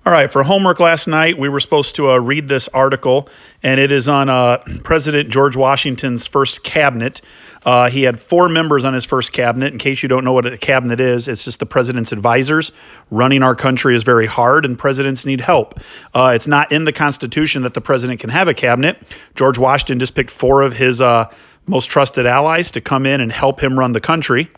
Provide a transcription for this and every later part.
All right, for homework last night, we were supposed to read this article, and it is on President George Washington's first cabinet. He had four members on his first cabinet. In case you don't know what a cabinet is, it's just the president's advisors. Running our country is very hard, and presidents need help. It's not in the Constitution that the president can have a cabinet. George Washington just picked four of his most trusted allies to come in and help him run the country.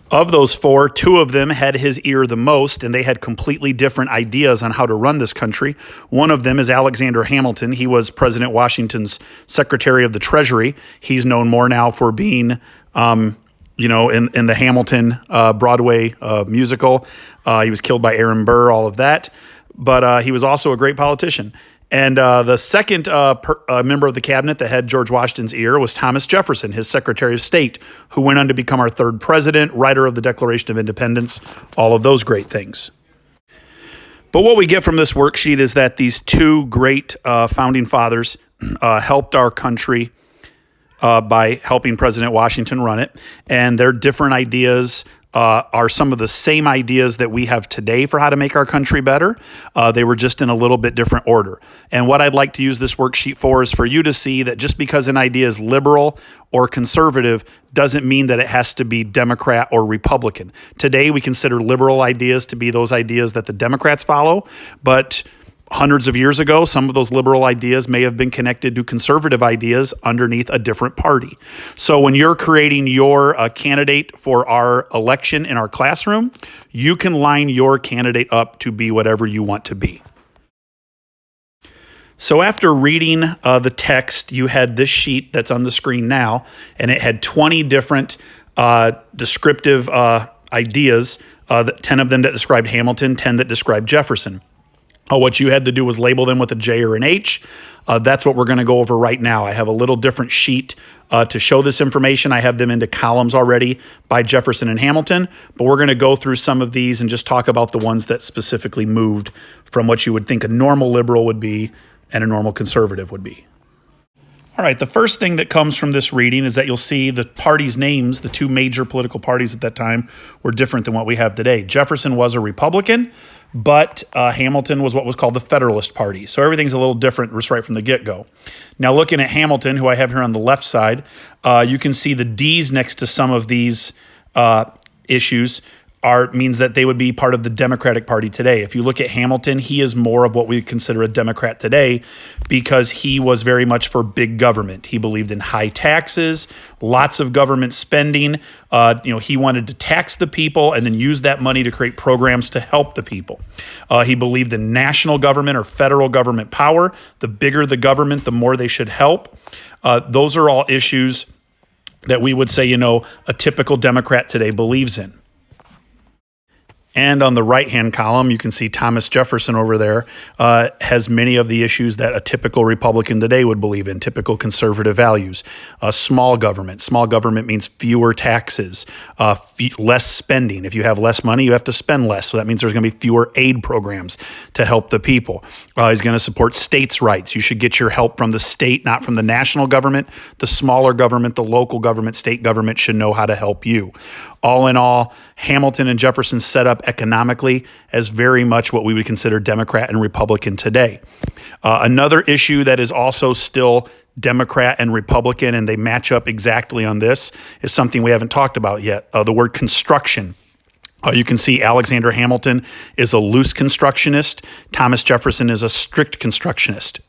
Of those four, two of them had his ear the most, and they had completely different ideas on how to run this country. One of them is Alexander Hamilton. He was President Washington's Secretary of the Treasury. He's known more now for being, in the Hamilton Broadway musical. He was killed by Aaron Burr, all of that. But he was also a great politician. And the second member of the cabinet that had George Washington's ear was Thomas Jefferson, his Secretary of State, who went on to become our third president, writer of the Declaration of Independence, all of those great things. But what we get from this worksheet is that these two great founding fathers helped our country by helping President Washington run it. And their different ideas are some of the same ideas that we have today for how to make our country better. They were just in a little bit different order. And what I'd like to use this worksheet for is for you to see that just because an idea is liberal or conservative doesn't mean that it has to be Democrat or Republican. Today, we consider liberal ideas to be those ideas that the Democrats follow, but hundreds of years ago, some of those liberal ideas may have been connected to conservative ideas underneath a different party. So when you're creating your candidate for our election in our classroom, you can line your candidate up to be whatever you want to be. So after reading the text, you had this sheet that's on the screen now, and it had 20 different descriptive ideas, 10 of them that described Hamilton, 10 that described Jefferson. What you had to do was label them with a J or an H. That's what we're going to go over right now. I have a little different sheet to show this information. I have them into columns already by Jefferson and Hamilton, but we're going to go through some of these and just talk about the ones that specifically moved from what you would think a normal liberal would be and a normal conservative would be. All right, the first thing that comes from this reading is that you'll see the parties' names, the two major political parties at that time, were different than what we have today. Jefferson was a Republican, but Hamilton was what was called the Federalist Party. So everything's a little different just right from the get-go. Now, looking at Hamilton, who I have here on the left side, you can see the D's next to some of these issues means that they would be part of the Democratic Party today. If you look at Hamilton, he is more of what we consider a Democrat today because he was very much for big government. He believed in high taxes, lots of government spending. He wanted to tax the people and then use that money to create programs to help the people. He believed in national government or federal government power. The bigger the government, the more they should help. Those are all issues that we would say, a typical Democrat today believes in. And on the right-hand column, you can see Thomas Jefferson over there has many of the issues that a typical Republican today would believe in, typical conservative values. Small government. Small government means fewer taxes, less spending. If you have less money, you have to spend less. So that means there's going to be fewer aid programs to help the people. He's going to support states' rights. You should get your help from the state, not from the national government. The smaller government, the local government, state government should know how to help you. All in all, Hamilton and Jefferson set up economically as very much what we would consider Democrat and Republican today. Another issue that is also still Democrat and Republican, and they match up exactly on this, is something we haven't talked about yet, the word construction. You can see Alexander Hamilton is a loose constructionist. Thomas Jefferson is a strict constructionist.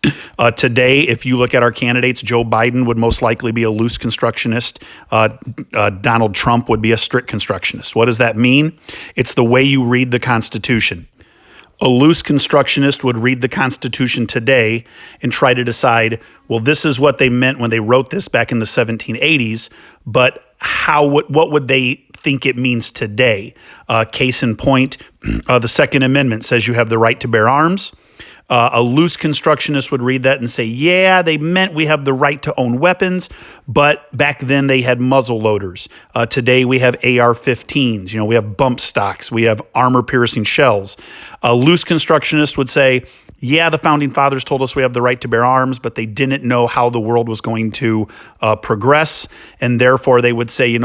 Today, if you look at our candidates, Joe Biden would most likely be a loose constructionist. Donald Trump would be a strict constructionist. What does that mean? It's the way you read the Constitution. A loose constructionist would read the Constitution today and try to decide, well, this is what they meant when they wrote this back in the 1780s, but what would they think it means today? Case in point, the Second Amendment says you have the right to bear arms. A loose constructionist would read that and say, yeah, they meant we have the right to own weapons, but back then they had muzzle loaders. Today we have AR-15s, we have bump stocks, we have armor-piercing shells. A loose constructionist would say, yeah, the founding fathers told us we have the right to bear arms, but they didn't know how the world was going to progress, and therefore they would say,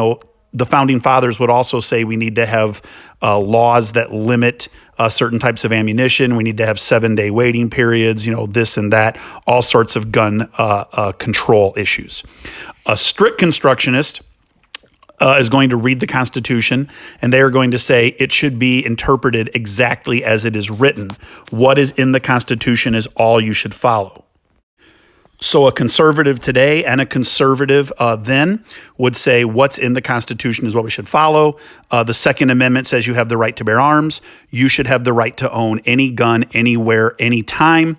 the founding fathers would also say we need to have laws that limit certain types of ammunition. We need to have 7-day waiting periods, this and that, all sorts of gun control issues. A strict constructionist is going to read the Constitution, and they are going to say it should be interpreted exactly as it is written. What is in the Constitution is all you should follow. So a conservative today and a conservative then would say what's in the Constitution is what we should follow. The Second Amendment says you have the right to bear arms. You should have the right to own any gun, anywhere, anytime.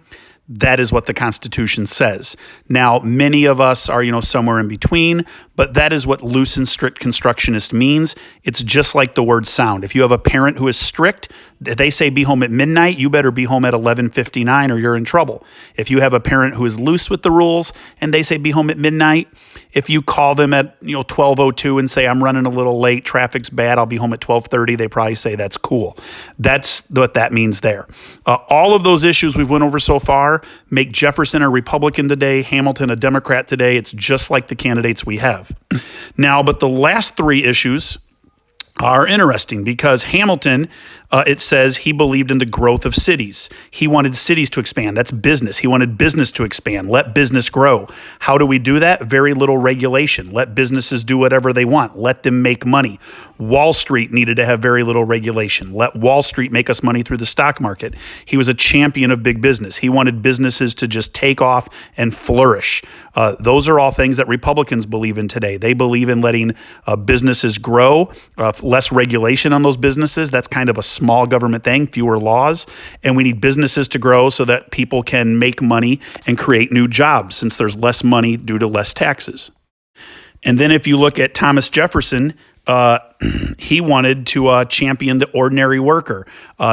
That is what the Constitution says. Now, many of us are, somewhere in between, but that is what loose and strict constructionist means. It's just like the word sound. If you have a parent who is strict, they say be home at midnight, you better be home at 11:59 or you're in trouble. If you have a parent who is loose with the rules and they say be home at midnight, if you call them at 12:02 and say I'm running a little late, traffic's bad, I'll be home at 12:30, they probably say that's cool. That's what that means there. All of those issues we've went over so far make Jefferson a Republican today, Hamilton a Democrat today. It's just like the candidates we have. Now, but the last three issues are interesting because Hamilton, it says he believed in the growth of cities. He wanted cities to expand. That's business. He wanted business to expand. Let business grow. How do we do that? Very little regulation. Let businesses do whatever they want. Let them make money. Wall Street needed to have very little regulation. Let Wall Street make us money through the stock market. He was a champion of big business. He wanted businesses to just take off and flourish. Those are all things that Republicans believe in today. They believe in letting businesses grow, less regulation on those businesses. That's kind of a small government thing, fewer laws. And we need businesses to grow so that people can make money and create new jobs since there's less money due to less taxes. And then if you look at Thomas Jefferson, he wanted to champion the ordinary worker.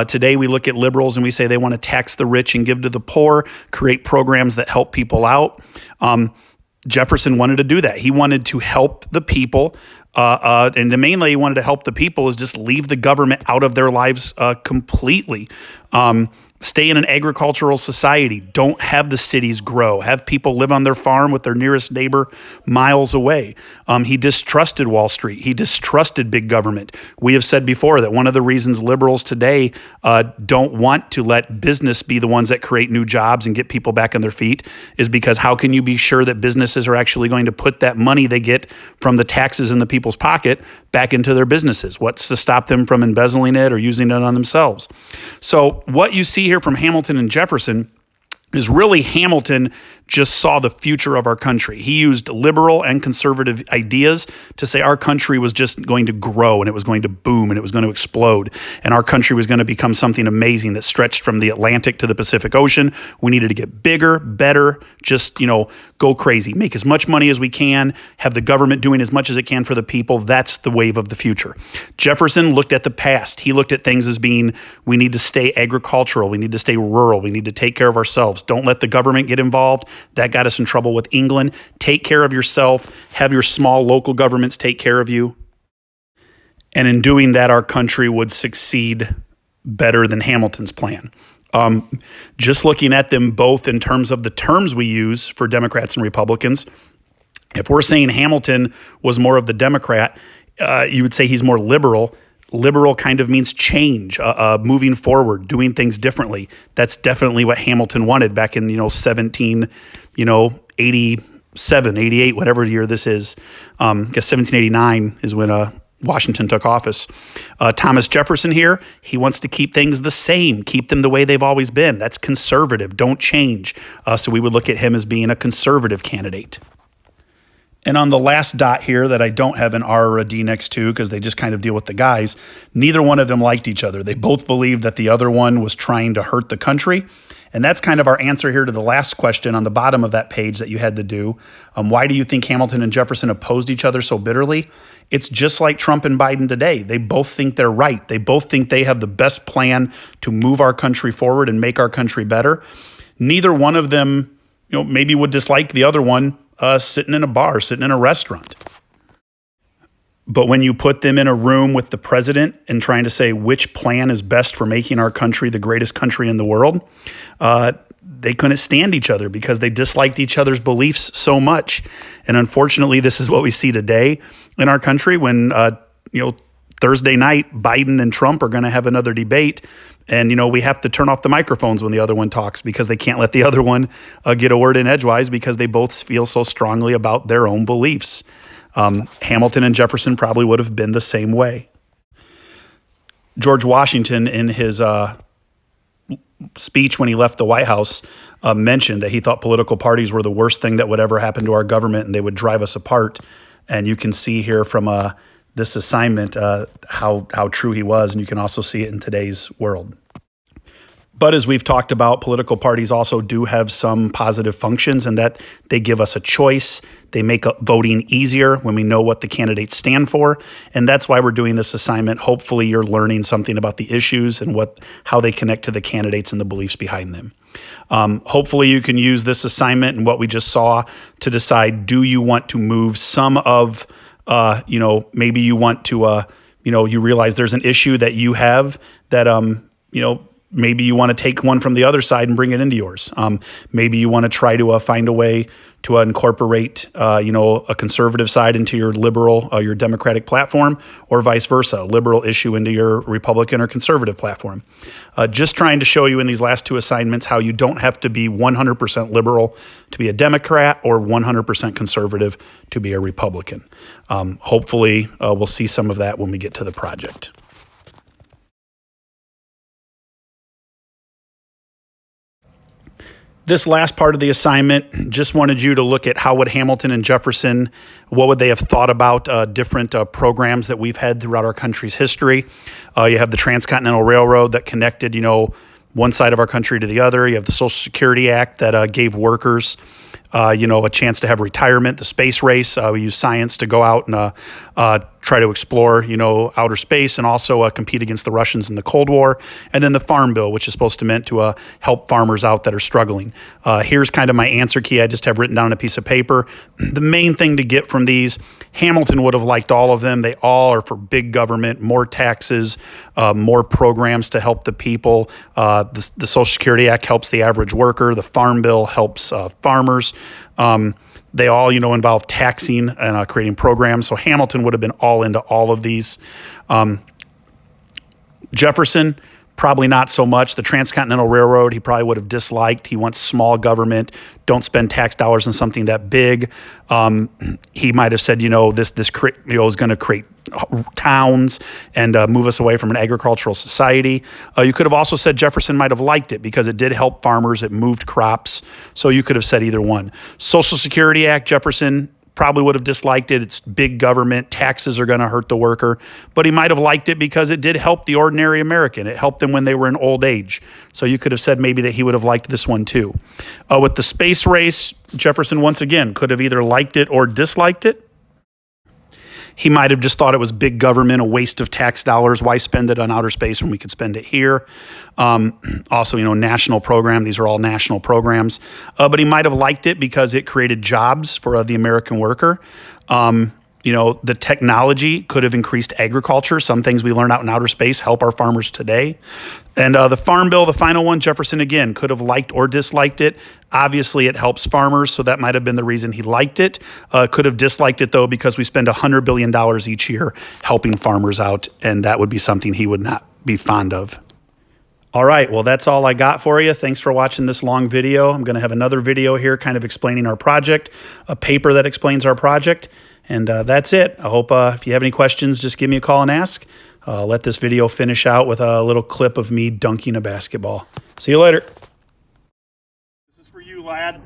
Today we look at liberals and we say they want to tax the rich and give to the poor, create programs that help people out. Jefferson wanted to do that. He wanted to help the people. And the main way he wanted to help the people is just leave the government out of their lives completely. Stay in an agricultural society. Don't have the cities grow. Have people live on their farm with their nearest neighbor miles away. He distrusted Wall Street. He distrusted big government. We have said before that one of the reasons liberals today don't want to let business be the ones that create new jobs and get people back on their feet is because how can you be sure that businesses are actually going to put that money they get from the taxes in the people's pocket back into their businesses? What's to stop them from embezzling it or using it on themselves? So what you see here from Hamilton and Jefferson is really Hamilton just saw the future of our country. He used liberal and conservative ideas to say our country was just going to grow and it was going to boom and it was going to explode. And our country was going to become something amazing that stretched from the Atlantic to the Pacific Ocean. We needed to get bigger, better, just, go crazy, make as much money as we can, have the government doing as much as it can for the people. That's the wave of the future. Jefferson looked at the past. He looked at things as being, we need to stay agricultural. We need to stay rural. We need to take care of ourselves. Don't let the government get involved. That got us in trouble with England. Take care of yourself. Have your small local governments take care of you. And in doing that, our country would succeed better than Hamilton's plan. Just looking at them both in terms of the terms we use for Democrats and Republicans, if we're saying Hamilton was more of the Democrat, you would say he's more liberal. Liberal kind of means change, moving forward, doing things differently. That's definitely what Hamilton wanted back in 87, 88, whatever year this is. I guess 1789 is when Washington took office. Thomas Jefferson here, he wants to keep things the same, keep them the way they've always been. That's conservative, don't change. So we would look at him as being a conservative candidate. And on the last dot here that I don't have an R or a D next to because they just kind of deal with the guys, neither one of them liked each other. They both believed that the other one was trying to hurt the country. And that's kind of our answer here to the last question on the bottom of that page that you had to do. Why do you think Hamilton and Jefferson opposed each other so bitterly? It's just like Trump and Biden today. They both think they're right. They both think they have the best plan to move our country forward and make our country better. Neither one of them, maybe would dislike the other one sitting in a bar, sitting in a restaurant. But when you put them in a room with the president and trying to say which plan is best for making our country the greatest country in the world, they couldn't stand each other because they disliked each other's beliefs so much. And unfortunately, this is what we see today in our country when, Thursday night, Biden and Trump are going to have another debate. And, we have to turn off the microphones when the other one talks because they can't let the other one get a word in edgewise because they both feel so strongly about their own beliefs. Hamilton and Jefferson probably would have been the same way. George Washington, in his speech when he left the White House, mentioned that he thought political parties were the worst thing that would ever happen to our government and they would drive us apart. And you can see here from this assignment how true he was, and you can also see it in today's world. But as we've talked about, political parties also do have some positive functions in that they give us a choice. They make voting easier when we know what the candidates stand for. And that's why we're doing this assignment. Hopefully you're learning something about the issues and how they connect to the candidates and the beliefs behind them. Hopefully you can use this assignment and what we just saw to decide, do you want to move some of, maybe you want to, you realize there's an issue that you have that, maybe you want to take one from the other side and bring it into yours. Maybe you want to try to find a way to incorporate, a conservative side into your liberal, your Democratic platform, or vice versa, a liberal issue into your Republican or conservative platform. Just trying to show you in these last two assignments how you don't have to be 100% liberal to be a Democrat or 100% conservative to be a Republican. Hopefully, we'll see some of that when we get to the project. This last part of the assignment, just wanted you to look at how would Hamilton and Jefferson, what would they have thought about different programs that we've had throughout our country's history. You have the Transcontinental Railroad that connected, one side of our country to the other. You have the Social Security Act that gave workers, a chance to have retirement, the space race. We use science to go out and try to explore, outer space and also compete against the Russians in the Cold War. And then the Farm Bill, which is supposed to meant to help farmers out that are struggling. Here's kind of my answer key. I just have written down on a piece of paper. The main thing to get from these, Hamilton would have liked all of them. They all are for big government, more taxes, more programs to help the people. The Social Security Act helps the average worker. The Farm Bill helps farmers. They all, involve taxing and creating programs. So Hamilton would have been all into all of these. Jefferson, probably not so much. The Transcontinental Railroad, he probably would have disliked. He wants small government. Don't spend tax dollars on something that big. He might have said, this is going to create towns and move us away from an agricultural society. You could have also said Jefferson might have liked it because it did help farmers. It moved crops. So you could have said either one. Social Security Act, Jefferson probably would have disliked it. It's big government. Taxes are going to hurt the worker. But he might have liked it because it did help the ordinary American. It helped them when they were in old age. So you could have said maybe that he would have liked this one too. With the space race, Jefferson once again could have either liked it or disliked it. He might have just thought it was big government, a waste of tax dollars. Why spend it on outer space when we could spend it here? Also, national program. These are all national programs. But he might have liked it because it created jobs for the American worker. The technology could have increased agriculture. Some things we learn out in outer space help our farmers today. And the Farm Bill, the final one, Jefferson, again, could have liked or disliked it. Obviously, it helps farmers, so that might have been the reason he liked it. Could have disliked it, though, because we spend $100 billion each year helping farmers out, and that would be something he would not be fond of. All right, well, that's all I got for you. Thanks for watching this long video. I'm going to have another video here kind of explaining our project, a paper that explains our project, and that's it. I hope if you have any questions, just give me a call and ask. Let this video finish out with a little clip of me dunking a basketball. See you later. This is for you, lad.